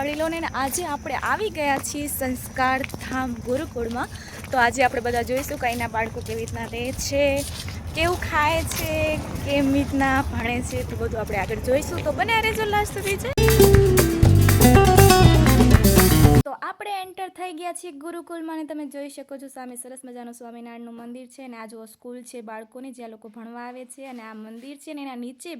કરી લો ને. આજે આપણે આવી ગયા છીએ સંસ્કાર ધામ ગુરુકુળમાં. તો આજે આપણે બધા જોઈશું કે અહીંના બાળકો કેવી રીતના રહે છે, કેવું ખાય છે, કેવી રીતના ભણે છે, તો બધું આપણે આગળ જોઈશું. તો બને રહેજો લાસ્ટ સુધી છે. તો આપણે એન્ટર થઈ ગયા છીએ ગુરુકુળમાં, અને તમે જોઈ શકો છો સામે સરસ મજાનું સ્વામિનારાયણનું મંદિર છે. અને આ જો સ્કૂલ છે બાળકોની, જ્યાં લોકો ભણવા આવે છે. અને આ મંદિર છે ને એના નીચે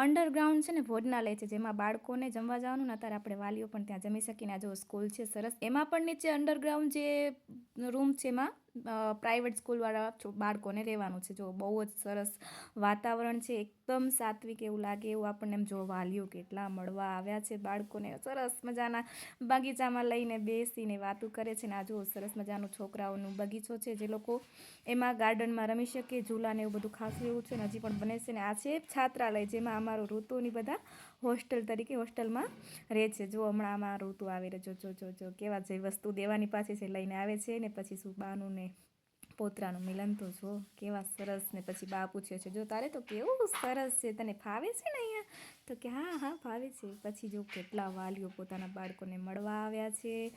અંડરગ્રાઉન્ડ છે ને ભોજનાલય છે, જેમાં બાળકોને જમવા જવાનું ને અત્યારે આપણે વાલીઓ પણ ત્યાં જમી શકીને. આ જો સ્કૂલ છે સરસ. એમાં પણ નીચે અંડરગ્રાઉન્ડ જે રૂમ છે એમાં પ્રાઇવેટ સ્કૂલવાળા બાળકોને રહેવાનું છે. જો બહુ જ સરસ વાતાવરણ છે, એકદમ સાત્વિક એવું લાગે એવું આપણને. એમ જો વાલીઓ કેટલા મળવા આવ્યા છે બાળકોને, સરસ મજાના બગીચામાં લઈને બેસીને વાતું કરે છે. ને આ જો સરસ મજાનું છોકરાઓનું બગીચો છે, જે લોકો એમાં ગાર્ડનમાં રમી શકે, ઝૂલા ને એવું બધું ખાસું એવું છે ને હજી પણ બને છે. ને આ છે છાત્રાલય, જેમાં અમારું ઋતુની બધા હોસ્ટેલ તરીકે હોસ્ટેલમાં રહે છે. જો હમણાં આમાં ઋતુ આવે છે, જો કેવા જે વસ્તુ દેવાની પાછી છે લઈને આવે છે. ને પછી શું બાનું ને પોતરાનું મિલન તો જો કેવા સરસ. ને પછી બા પૂછે છે, જો તારે તો કેવું સરસ છે, તને ફાવે છે ને અહીંયા? તો કે હા ફાવે છે. પછી જો કેટલા વાલીઓ પોતાના બાળકોને મળવા આવ્યા છે.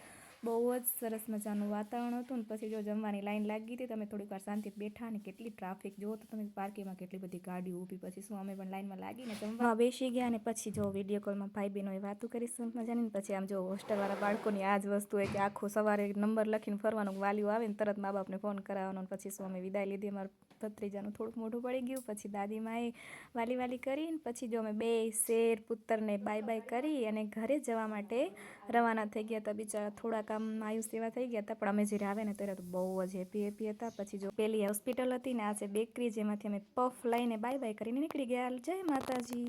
બહુ જ સરસ મજાનું વાતાવરણ હતું. ને પછી જો જમવાની લાઈન લાગી હતી, તમે થોડીક વાર શાંતિથી બેઠા. અને કેટલી ટ્રાફિક જો તો તમે પાર્કિંગમાં કેટલી બધી ગાડીઓ ઊભી. પછી શું અમે પણ લાઈનમાં લાગીને જમવા બેસી ગયા. અને પછી જો વિડીયો કોલમાં ભાઈ બહેનોએ વાતું કરી સરસ મજાની. પછી આમ જો હોસ્ટેલવાળા બાળકોની આ જ વસ્તુ હોય કે આખો સવારે નંબર લખીને ફરવાનું, વાલીઓ આવે ને તરત મા બાપને ફોન કરાવવાનો. પછી શું અમે વિદાય લીધી. અમારું ભત્રીજાનું થોડુંક મોઢું પડી ગયું. પછી દાદીમાએ વાલી કરીને પછી જો અમે બે શેર પુત્રને બાય બાય કરી અને ઘરે જવા માટે રવાના થઈ ગયા હતા. બિચારા થોડાક આમ માયુસ એવા થઈ ગયા હતા, પણ અમે જ્યારે આવે ને ત્યારે તો બહુ જ હેપી હતા. પછી જો પેલી હોસ્પિટલ હતી ને આ છે બેકરી, જેમાંથી અમે પફ લઈને બાય બાય કરીને નીકળી ગયા. જય માતાજી.